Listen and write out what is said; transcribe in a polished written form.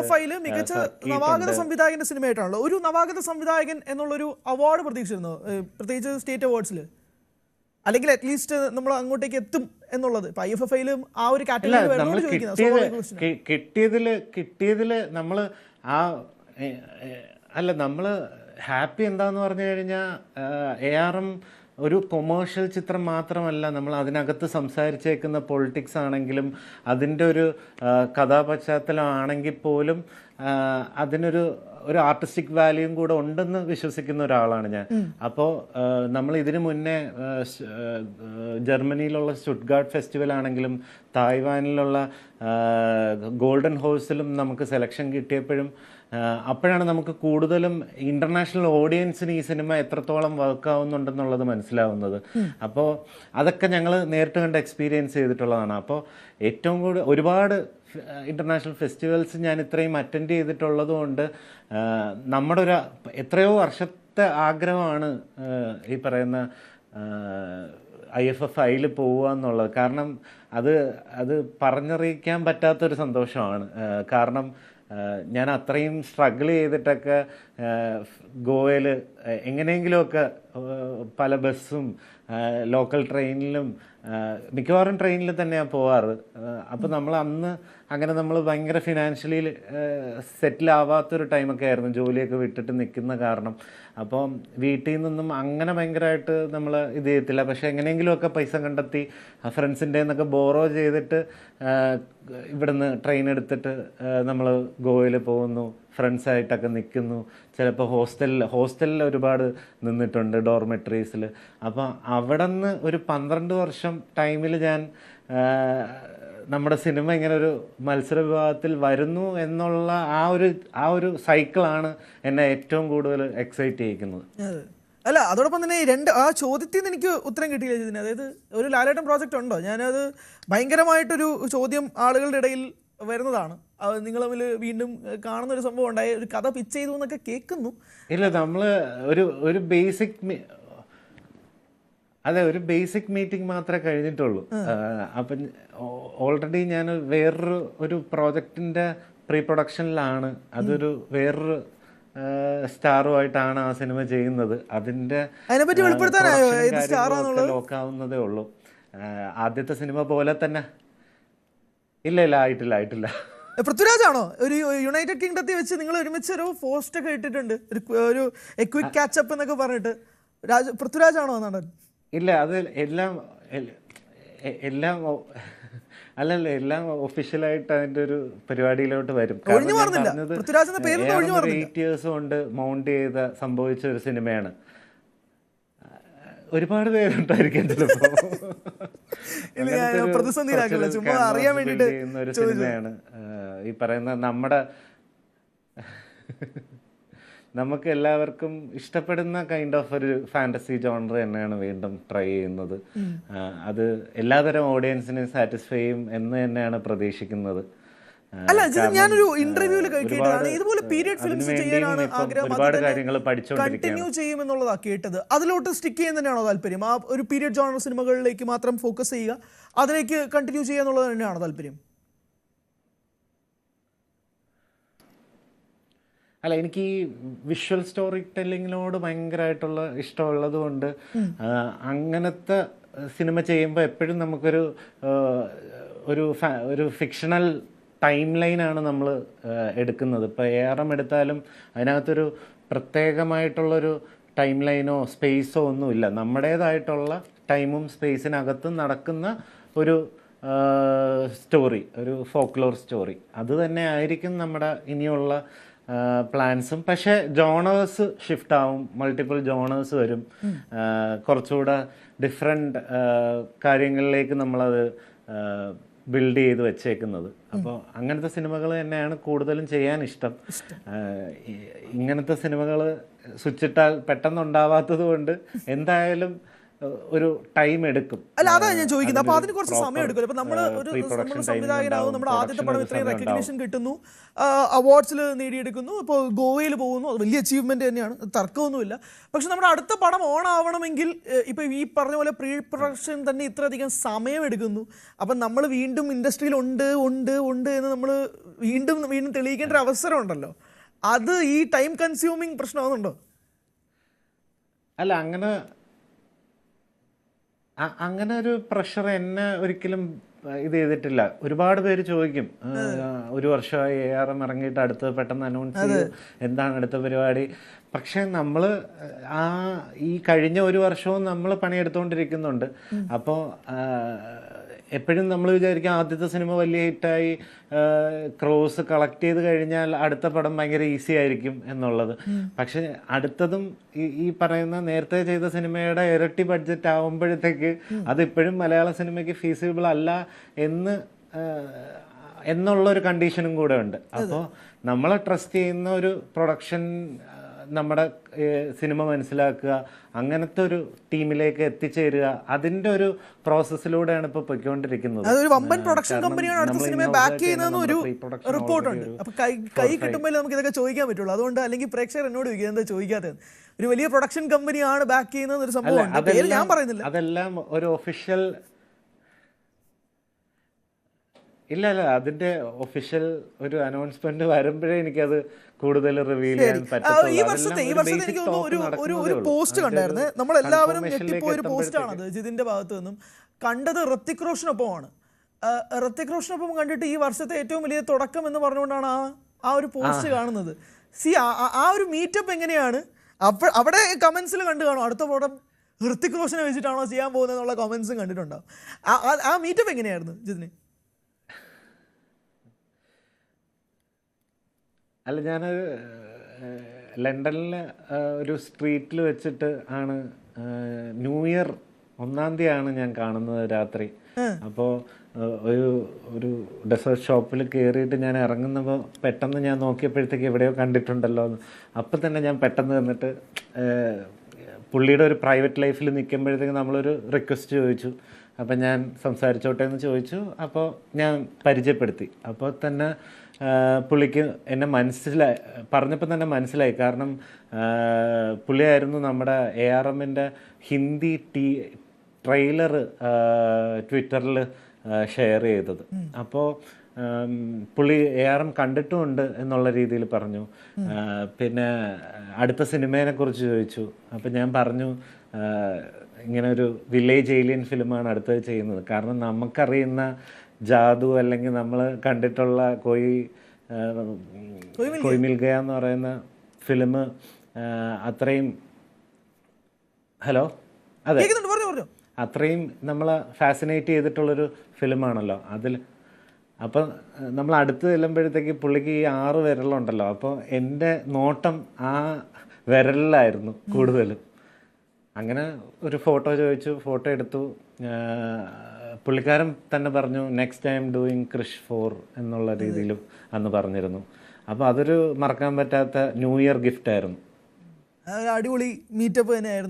Fail മികച്ച നവാഗത സംവിധായകന്റെ സിനിമയായിട്ടാണല്ലോ. ഒരു നവാഗത സംവിധായകൻ എന്നുള്ളൊരു അവാർഡ് പ്രതീക്ഷിച്ചിരുന്നു, പ്രത്യേകിച്ച് സ്റ്റേറ്റ് അവാർഡ്സിൽ, അല്ലെങ്കിൽ അറ്റ്ലീസ്റ്റ് നമ്മൾ അങ്ങോട്ടേക്ക് എത്തും എന്നുള്ളത്. ഇപ്പൊ IFFIലും ആ ഒരു കാറ്റഗറി കിട്ടിയതില് നമ്മള് ആ അല്ല നമ്മള് ഹാപ്പി എന്താന്ന് പറഞ്ഞു കഴിഞ്ഞാൽ ARM ഒരു കൊമേഴ്ഷ്യൽ ചിത്രം മാത്രമല്ല, നമ്മൾ അതിനകത്ത് സംസാരിച്ചേക്കുന്ന പൊളിറ്റിക്സ് ആണെങ്കിലും അതിൻ്റെ ഒരു കഥാപശ്ചാത്തലം ആണെങ്കിൽ പോലും അതിനൊരു ആർട്ടിസ്റ്റിക് വാല്യൂയും കൂടെ ഉണ്ടെന്ന് വിശ്വസിക്കുന്ന ഒരാളാണ് ഞാൻ. അപ്പോൾ നമ്മൾ ഇതിനു മുന്നേ ജർമ്മനിയിലുള്ള സ്റ്റുട്ട്ഗാർട്ട് ഫെസ്റ്റിവൽ ആണെങ്കിലും തായ്വാനിലുള്ള ഗോൾഡൻ ഹോഴ്സിലും നമുക്ക് സെലക്ഷൻ കിട്ടിയപ്പോഴും അപ്പോഴാണ് നമുക്ക് കൂടുതലും ഇൻ്റർനാഷണൽ ഓഡിയൻസിന് ഈ സിനിമ എത്രത്തോളം വർക്ക് ആവുന്നുണ്ടെന്നുള്ളത് മനസ്സിലാവുന്നത്. അപ്പോൾ അതൊക്കെ ഞങ്ങൾ നേരിട്ട് കണ്ട് എക്സ്പീരിയൻസ് ചെയ്തിട്ടുള്ളതാണ്. അപ്പോൾ ഏറ്റവും കൂടുതൽ ഒരുപാട് ഇൻ്റർനാഷണൽ ഫെസ്റ്റിവൽസ് ഞാൻ ഇത്രയും അറ്റൻഡ് ചെയ്തിട്ടുള്ളത് കൊണ്ട് നമ്മുടെ ഒരു എത്രയോ വർഷത്തെ ആഗ്രഹമാണ് ഈ പറയുന്ന IFFIയിൽ പോവുക എന്നുള്ളത്. കാരണം അത് പറഞ്ഞറിയിക്കാൻ പറ്റാത്തൊരു സന്തോഷമാണ്. കാരണം ഞാൻ അത്രയും സ്ട്രഗിൾ ചെയ്തിട്ടൊക്കെ ഗോവയിൽ എങ്ങനെയെങ്കിലുമൊക്കെ പല ബസ്സും ലോക്കൽ ട്രെയിനിലും മിക്കവാറും ട്രെയിനിൽ തന്നെയാണ് പോവാറ്. അപ്പോൾ നമ്മൾ അന്ന് അങ്ങനെ നമ്മൾ ഭയങ്കര ഫിനാൻഷ്യലി സെറ്റിലാവാത്തൊരു ടൈമൊക്കെ ആയിരുന്നു, ജോലിയൊക്കെ വിട്ടിട്ട് നിൽക്കുന്ന കാരണം. അപ്പം വീട്ടിൽ നിന്നും അങ്ങനെ ഭയങ്കരമായിട്ട് നമ്മൾ ഇത് ചെയ്യത്തില്ല. പക്ഷേ എങ്ങനെയെങ്കിലുമൊക്കെ പൈസ കണ്ടെത്തി ഫ്രണ്ട്സിൻ്റെ നിന്നൊക്കെ ബോറോ ചെയ്തിട്ട് ഇവിടുന്ന് ട്രെയിൻ എടുത്തിട്ട് നമ്മൾ ഗോവയിൽ പോകുന്നു, ഫ്രണ്ട്സായിട്ടൊക്കെ നിൽക്കുന്നു. ചിലപ്പോൾ ഹോസ്റ്റലിൽ ഒരുപാട് നിന്നിട്ടുണ്ട്, ഡോർമെട്രീസിൽ. അപ്പോൾ അവിടെ നിന്ന് ഒരു 12 വർഷം ടൈമിൽ ഞാൻ നമ്മുടെ സിനിമ ഇങ്ങനെ ഒരു മത്സര വിഭാഗത്തിൽ വരുന്നു എന്നുള്ള ആ ഒരു സൈക്കിളാണ് എന്നെ ഏറ്റവും കൂടുതൽ എക്സൈറ്റ് ചെയ്യിക്കുന്നത്. അല്ല, അതോടൊപ്പം തന്നെ ആ ചോദ്യത്തിൽ നിന്ന് എനിക്ക് ഉത്തരം കിട്ടിയില്ല ഇതിന്. അതായത് ഒരു ലാലേട്ടൻ പ്രോജക്റ്റ് ഉണ്ടോ? ഞാനത് ഭയങ്കരമായിട്ടൊരു ചോദ്യം ആളുകളുടെ ഇടയിൽ വരുന്നതാണ്. നിങ്ങൾ തമ്മിൽ വീണ്ടും കാണുന്ന ഒരു സംഭവം ഉണ്ടായി, ഒരു കഥ പിച്ച് ചെയ്തു എന്നൊക്കെ കേൾക്കുന്നു. ഇല്ല, നമ്മൾ ഒരു ബേസിക് ഒരു ബേസിക് മീറ്റിംഗ് മാത്രമേ കഴിഞ്ഞിട്ടുള്ളൂ. അപ്പം ഓൾറെഡി ഞാൻ വേറൊരു പ്രോജക്റ്റിൻ്റെ പ്രീ പ്രൊഡക്ഷനിലാണ്. അതൊരു വേറൊരു സ്റ്റാറുമായിട്ടാണ് ആ സിനിമ ചെയ്യുന്നത്. അതിൻ്റെ ലോക്കാവുന്നതേ ഉള്ളൂ. ആദ്യത്തെ സിനിമ പോലെ തന്നെ. ഇല്ല, ആയിട്ടില്ല. പൃഥ്വിരാജാണോ ഒരു യുണൈറ്റഡ് കിങ്ഡത്തിൽ വെച്ച് നിങ്ങൾ ഒരുമിച്ച് ഒരു പോസ്റ്റ് ഒക്കെ ഇട്ടിട്ടുണ്ട്, ഒരു ക്വിക്ക് കാച്ചപ്പ് എന്നൊക്കെ പറഞ്ഞിട്ട്? പൃഥ്വിരാജാണോ നടൻ? ഇല്ല, അത് എല്ലാം അല്ലല്ല, എല്ലാം ഒഫീഷ്യലായിട്ട് അതിൻ്റെ ഒരു പരിപാടിയിലോട്ട് വരും. 8 years കൊണ്ട് മൗണ്ട് സംഭവിച്ച ഒരു സിനിമയാണ്. ഒരുപാട് പേരുണ്ടായിരിക്കും ചിലപ്പോ. ചെയ്യുന്ന ഒരു സിനിമയാണ് ഈ പറയുന്ന നമുക്ക് എല്ലാവർക്കും ഇഷ്ടപ്പെടുന്ന കൈൻഡ് ഓഫ് ഒരു ഫാന്റസി ജോണർ തന്നെയാണ് വീണ്ടും ട്രൈ ചെയ്യുന്നത്. അത് എല്ലാതരം ഓഡിയൻസിനെ സാറ്റിസ്ഫൈ ചെയ്യും എന്ന് തന്നെയാണ് പ്രതീക്ഷിക്കുന്നത്. അല്ല, ഞാനൊരു ഇന്റർവ്യൂവിൽ കേട്ടതാണ് ഇതുപോലെ പീരിയഡ് ഫിലിംസ് ചെയ്യാനാണ് ആഗ്രഹം, ഒരുപാട് കാര്യങ്ങൾ കണ്ടിന്യൂ ചെയ്യുമെന്നുള്ളതാ കേട്ടത്. അതിലോട്ട് സ്റ്റിക്ക് ചെയ്യാൻ തന്നെയാണോ താല്പര്യം? ആ ഒരു പീരിയഡ് ജോണർ സിനിമകളിലേക്ക് മാത്രം ഫോക്കസ് ചെയ്യുക, അതിലേക്ക് കണ്ടിന്യൂ ചെയ്യുക എന്നുള്ളത് തന്നെയാണോ താല്പര്യം? അല്ല, എനിക്ക് ഈ വിഷ്വൽ സ്റ്റോറി ടെല്ലിങ്ങിനോട് ഭയങ്കരമായിട്ടുള്ള ഇഷ്ടമുള്ളത് കൊണ്ട് അങ്ങനത്തെ സിനിമ ചെയ്യുമ്പോൾ എപ്പോഴും നമുക്കൊരു ഒരു ഫിക്ഷണൽ ടൈം ലൈനാണ് നമ്മൾ എടുക്കുന്നത്. ഇപ്പോൾ ARM എടുത്താലും അതിനകത്തൊരു പ്രത്യേകമായിട്ടുള്ളൊരു ടൈം ലൈനോ സ്പേസോ ഒന്നുമില്ല. നമ്മുടേതായിട്ടുള്ള ടൈമും സ്പേസിനകത്തും നടക്കുന്ന ഒരു സ്റ്റോറി, ഒരു ഫോക്ലോർ സ്റ്റോറി. അത് തന്നെ ആയിരിക്കും നമ്മുടെ ഇനിയുള്ള പ്ലാൻസും. പക്ഷേ ജോണേഴ്സ് ഷിഫ്റ്റ് ആവും, മൾട്ടിപ്പിൾ ജോണേഴ്സ് വരും, കുറച്ചുകൂടെ ഡിഫറെൻ്റ് കാര്യങ്ങളിലേക്ക് നമ്മളത് ബിൽഡ് ചെയ്ത് വെച്ചേക്കുന്നത്. അപ്പോൾ അങ്ങനത്തെ സിനിമകൾ തന്നെയാണ് കൂടുതലും ചെയ്യാൻ ഇഷ്ടം. ഇങ്ങനത്തെ സിനിമകൾ സ്വിച്ചിട്ടാൽ പെട്ടെന്നുണ്ടാവാത്തത് കൊണ്ട് എന്തായാലും ഒരു ടൈം എടുക്കും. അല്ല, അതാ ഞാൻ ചോദിക്കുന്നത്. അപ്പോൾ അതിന് കുറച്ച് സമയം എടുക്കും. ഇപ്പോൾ നമ്മൾ സംവിധായകനാവും, നമ്മുടെ ആദ്യത്തെ പടം ഇത്രയും റെക്കഗ്നീഷൻ കിട്ടുന്നു, അവാർഡ്സിൽ നേടിയെടുക്കുന്നു, ഇപ്പോൾ ഗോവയിൽ പോകുന്നു, അത് വലിയ അച്ചീവ്മെന്റ് തന്നെയാണ്, തർക്കമൊന്നുമില്ല. പക്ഷെ നമ്മുടെ അടുത്ത പടം ഓൺ ആവണമെങ്കിൽ ഇപ്പോൾ ഈ പറഞ്ഞ പോലെ പ്രീ പ്രൊഡക്ഷൻ തന്നെ ഇത്രയധികം സമയം എടുക്കുന്നു. അപ്പം നമ്മൾ വീണ്ടും ഇൻഡസ്ട്രിയിൽ ഉണ്ട് ഉണ്ട് ഉണ്ട് എന്ന് നമ്മൾ വീണ്ടും വീണ്ടും തെളിയിക്കേണ്ട ഒരു അവസരം ഉണ്ടല്ലോ. അത് ഈ ടൈം കൺസ്യൂമിങ് പ്രശ്നമാകുന്നുണ്ടോ? അല്ല, അങ്ങനെ ഒരു പ്രഷർ എന്നെ ഒരിക്കലും ഇത് ചെയ്തിട്ടില്ല. ഒരുപാട് പേര് ചോദിക്കും, ഒരു വർഷമായി ARM ഇറങ്ങിയിട്ട് അടുത്ത് പെട്ടെന്ന് അനൗൺസ് ചെയ്യും, എന്താണ് അടുത്ത പരിപാടി. പക്ഷെ നമ്മൾ ഈ കഴിഞ്ഞ ഒരു വർഷവും നമ്മൾ പണിയെടുത്തുകൊണ്ടിരിക്കുന്നുണ്ട്. അപ്പോൾ എപ്പോഴും നമ്മൾ വിചാരിക്കും ആദ്യത്തെ സിനിമ വലിയ ഹിറ്റായി ക്രോസ് കളക്ട് ചെയ്ത് കഴിഞ്ഞാൽ അടുത്ത പടം ഭയങ്കര ഈസി ആയിരിക്കും എന്നുള്ളത്. പക്ഷെ അടുത്തതും ഈ പറയുന്ന നേരത്തെ ചെയ്ത സിനിമയുടെ ഇരട്ടി ബഡ്ജറ്റ് ആവുമ്പോഴത്തേക്ക് അതിപ്പോഴും മലയാള സിനിമയ്ക്ക് ഫീസിബിൾ അല്ല എന്നുള്ളൊരു കണ്ടീഷനും കൂടെ ഉണ്ട്. അപ്പോൾ നമ്മളെ ട്രസ്റ്റ് ചെയ്യുന്ന ഒരു പ്രൊഡക്ഷൻ, നമ്മുടെ സിനിമ മനസ്സിലാക്കുക, അങ്ങനത്തെ ഒരു ടീമിലേക്ക് എത്തിച്ചേരുക, അതിന്റെ ഒരു പ്രോസസ്സിലൂടെയാണ് ഇപ്പോൾ പൊയ്ക്കൊണ്ടിരിക്കുന്നത്. അതൊരു വമ്പൻ പ്രൊഡക്ഷൻ കമ്പനിയാണ് അടുത്ത സിനിമയെ ബാക്ക് ചെയ്യുന്നതെന്ന് ഒരു റിപ്പോർട്ടുണ്ട്. അപ്പോൾ കൈ കിട്ടുമ്പോൾ നമുക്ക് ഇതൊക്കെ ചോദിക്കാൻ പറ്റുള്ളൂ. അതുകൊണ്ട് അല്ലെങ്കിൽ പ്രേക്ഷകർ എന്നോട് ചോദിക്കുക എന്താ ചോദിക്കാത്തത്. ഒരു വലിയ പ്രൊഡക്ഷൻ കമ്പനിയാണ് ബാക്ക് ചെയ്യുന്നത് ഒരു സംഭവം ഞാൻ പറയുന്നില്ല. അതെല്ലാം ഒരു ഒഫീഷ്യൽ ഇല്ല, അതിന്റെ ഒഫീഷ്യൽ ഒരു അനൗൺസ്മെന്റ് വരുമ്പോഴേ എനിക്കത് കൂടുതൽ റിവീൽ ചെയ്യാൻ പറ്റും. ഈ വർഷത്തെ എനിക്ക് തോന്നുന്നു ഒരു പോസ്റ്റ് കണ്ടായിരുന്നു, നമ്മളെല്ലാവരും ഞെട്ടിപ്പോയ ഒരു പോസ്റ്റാണത്. ജിതിന്റെ ഭാഗത്ത് നിന്നും കണ്ടത് ഋത്തിക് റോഷനൊപ്പമാണ്. ഋത്തിക് റോഷനൊപ്പം കണ്ടിട്ട് ഈ വർഷത്തെ ഏറ്റവും വലിയ തുടക്കം എന്ന് പറഞ്ഞുകൊണ്ടാണ് ആ ഒരു പോസ്റ്റ് കാണുന്നത്. ആ ഒരു മീറ്റപ്പ് എങ്ങനെയാണ് അവിടെ കമന്റ്സിൽ കണ്ടു കാണും, അടുത്ത പടം ഋത്തിക് റോഷനെ വെച്ചിട്ടാണോ ചെയ്യാൻ പോകുന്നത് എന്നുള്ള കമന്റ്സും കണ്ടിട്ടുണ്ടാവും. ആ മീറ്റപ്പ് എങ്ങനെയായിരുന്നു ജിതിന്? അല്ല, ഞാൻ ലണ്ടനിലെ ഒരു സ്ട്രീറ്റിൽ വെച്ചിട്ട് ആണ് ന്യൂ ഇയർ 1-ാം തീയതിയാണ് ഞാൻ കാണുന്നത് രാത്രി. അപ്പോൾ ഒരു ഡെസേർട്ട് ഷോപ്പിൽ കയറിയിട്ട് ഞാൻ ഇറങ്ങുന്നപ്പോൾ പെട്ടെന്ന് ഞാൻ നോക്കിയപ്പോഴത്തേക്ക് എവിടെയോ കണ്ടിട്ടുണ്ടല്ലോ എന്ന്. അപ്പം തന്നെ ഞാൻ പെട്ടെന്ന് വന്നിട്ട് പുള്ളിയുടെ ഒരു പ്രൈവറ്റ് ലൈഫിൽ നിൽക്കുമ്പോഴത്തേക്ക് നമ്മളൊരു റിക്വസ്റ്റ് ചോദിച്ചു. അപ്പം ഞാൻ സംസാരിച്ചോട്ടെ എന്ന് ചോദിച്ചു. അപ്പോൾ ഞാൻ പരിചയപ്പെടുത്തി. അപ്പോൾ തന്നെ പുള്ളിക്ക് എന്നെ പറഞ്ഞപ്പോൾ തന്നെ മനസ്സിലായി. കാരണം പുള്ളിയായിരുന്നു നമ്മുടെ ARMൻ്റെ ഹിന്ദി ട്രെയിലർ ട്വിറ്ററിൽ ഷെയർ ചെയ്തത്. അപ്പോൾ പുള്ളി ARM കണ്ടിട്ടുമുണ്ട് എന്നുള്ള രീതിയിൽ പറഞ്ഞു. പിന്നെ അടുത്ത സിനിമയെ കുറിച്ച് ചോദിച്ചു. അപ്പം ഞാൻ പറഞ്ഞു ഇങ്ങനെ ഒരു വില്ലേജ് ഏലിയൻ ഫിലിമാണ് അടുത്തത് ചെയ്യുന്നത്. കാരണം നമുക്കറിയുന്ന ജാദു അല്ലെങ്കിൽ നമ്മൾ കണ്ടിട്ടുള്ള കോയ് മിൽ ഗയ എന്ന് പറയുന്ന ഫിലിം അത്രയും അത്രയും നമ്മളെ ഫാസിനേറ്റ് ചെയ്തിട്ടുള്ളൊരു ഫിലിമാണല്ലോ അതിൽ. അപ്പം നമ്മൾ അടുത്ത് ചെല്ലുമ്പോഴത്തേക്ക് പുള്ളിക്ക് ഈ 6 വിരലുണ്ടല്ലോ. അപ്പോൾ എൻ്റെ നോട്ടം ആ വിരലിലായിരുന്നു കൂടുതലും. അങ്ങനെ ഒരു ഫോട്ടോ ചോദിച്ചു, ഫോട്ടോ എടുത്തു. പുള്ളിക്കാരൻ തന്നെ പറഞ്ഞു നെക്സ്റ്റ് ടൈം ഡൂയിങ് ക്രിഷ് 4 എന്നുള്ള രീതിയിലും അന്ന് പറഞ്ഞിരുന്നു. അപ്പോൾ അതൊരു മറക്കാൻ പറ്റാത്ത ന്യൂ ഇയർ ഗിഫ്റ്റ് ആയിരുന്നു. അടിപൊളി മീറ്റപ്പ് തന്നെയായിരുന്നു.